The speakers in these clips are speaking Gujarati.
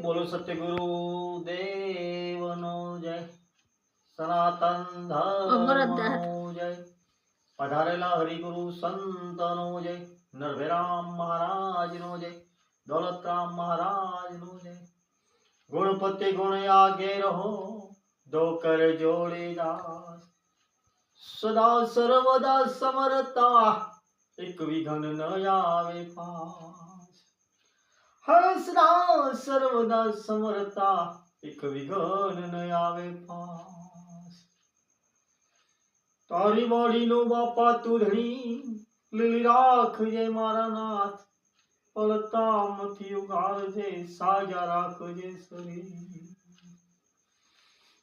बोलो सत्यगुरु देवनो जय। सनातन धर्मनो जय। पधारेला हरिगुरु संतनो जय। नरभैराम महाराज नो जय। दौलतराम महाराज नो जय। गुणपति गुण आगे रहो, दो कर जोड़े दास। सदा सर्वदा समरता, एक विघन न आवे पास। हर सदा सर्वदा समरता, एक विघन न आवे पास। तारी वाड़ी नो बापा तू धनी, લીલી રાખજે મારા નાથ, પળતા મથી ઉગાડજે, સાજા રાખજે શરીર.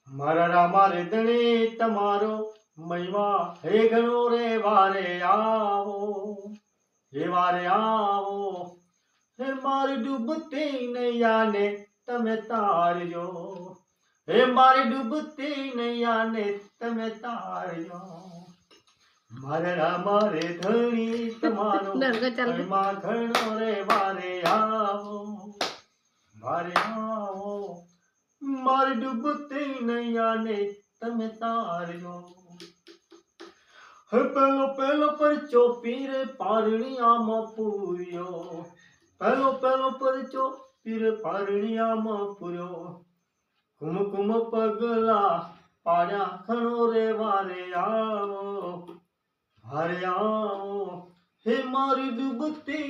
મારા રામા રે ધણી તમારો મહિમા હે ઘણો રે વારે આવો, હે વારે આવો. હે મારી ડૂબતી નૈયાને તમે તારજો, હે મારી ડૂબતી નૈયાને તમે તારજો. મારે રામા રે ધણી તમારો મહિમા ઘણો રે વારે આવો, વારે આવો. મારી ડૂબતી નૈયાને તમે તારજો. હે પેલો પેલો પરચો પીરે પારણિયામાં પૂર્યો, પેલો પેલો પરચો પીરે પારણિયામાં પૂર્યો. કુમ કુમ પગલા પાડ્યા ઘણો રે વારે આવો, વારે આવો. હે મારી ડૂબતી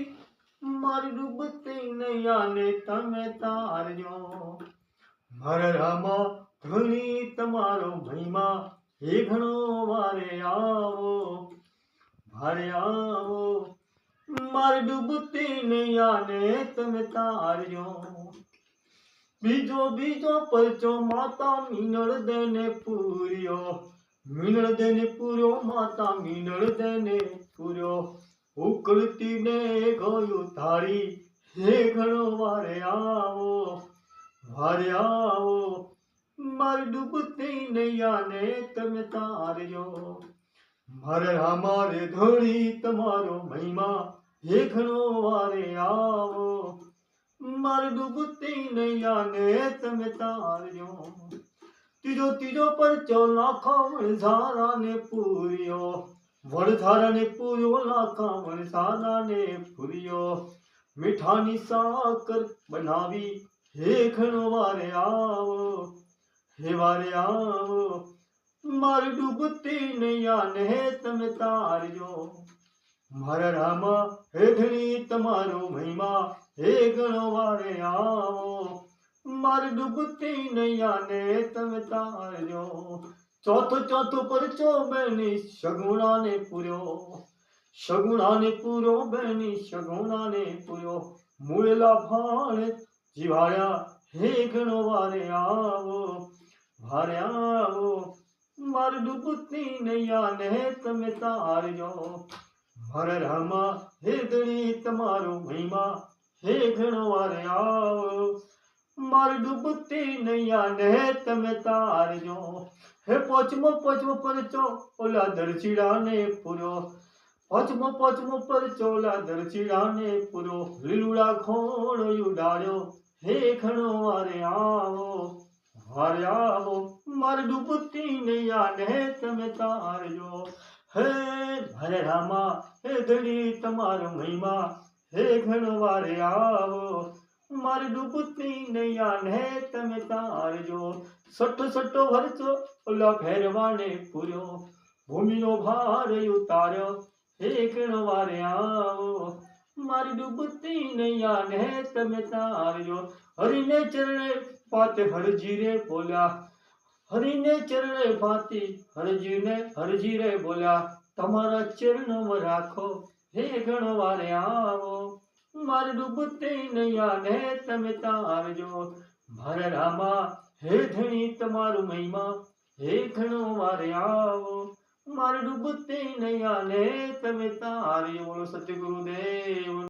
નૈયાને તમે તારજો. મારા રામા ધણી તમારો મહિમા હે ઘણો વારે આવો, વારે આવો. મારી ડૂબતી નૈયાને તમે તારજો. બીજો બીજો પરચો માતા મીનળ દેને પૂર્યો, મીનળ દેને પૂર્યો, માતા મીનળ દેને પૂર્યો. ઉકળતી ને ગયું તારી હે ઘણો વારે આવો, વારે આવો. મારી ડૂબતી નૈયાને તમે તારજો. મારે રામા રે ધણી તમારો મહિમા હે ઘણો વારે આવો, મારી ડૂબતી નૈયાને તમે તારજો. ત્રીજો ત્રીજો પરચો લાખા વણઝારાને પૂર્યો, વણઝારાને પૂર્યો, લાખા વણઝારાને પૂર્યો. મીઠાની સાકર બનાવી હે ઘણો વારે આવો, હે વારે આવો. મારી ડૂબતી નૈયાને તમે તારજો. મારા રામા હે ધણી તમારો મહિમા હે ઘણો વારે આવો, મારી ડૂબતી નૈયાને તમે તારજો. ચોથો ચોથો પરચો બેની સગુણાને પૂર્યો, સગુણાને પૂર્યો, બેની સગુણાને પૂર્યો. મૂળેલા ભાણે જીવાડ્યા હે ઘણો વારે આવો, વારે આવો. મારી ડૂબતી નૈયાને તમે તારજો. મારા રામા હે ધણી તમારો મહિમા હે ઘણો વારે આવો, મારી ડૂબતી નૈયાને તમે તારજો. હે પોચમો પરચો ઓલા દરચીડાને પૂર્યો, પોચમો પરચો ઓલા દરચીડાને પૂર્યો. લીલુડા ખોણો ઉડાડ્યો હે ઘણો વારે આવો, વારે આવો. મારી ડૂબતી નૈયાને તમે તારજો. હે મારે રામા હે ધણી તમારો મહિમા હે ઘણો વારે આવો, મારી ડૂબતી નૈયાને તમે તારજો. સઠ્ઠો સઠ્ઠો વરચો ઓલા ભેરવાને પૂર્યો, ભૂમિનો ભાર ઉતાર્યો હે ઘણો વારે આવો, મારી ડૂબતી નૈયાને તમે તારજો. હરિને ચરણે પાતે હરજી રે બોલ્યા, હરિને ચરણે ભાતી હરજી રે બોલ્યા. તમારા ચરણોમાં રાખો હે ઘણો વારે આવો, મારી ડૂબતી નૈયાને તમે તારજો. મારા રામા હે ધણી તમારો મહિમા હે ઘણો વારે આવો, મારી ડૂબતી નૈયાને તમે તારજો. બોલો સતગુરુદેવ.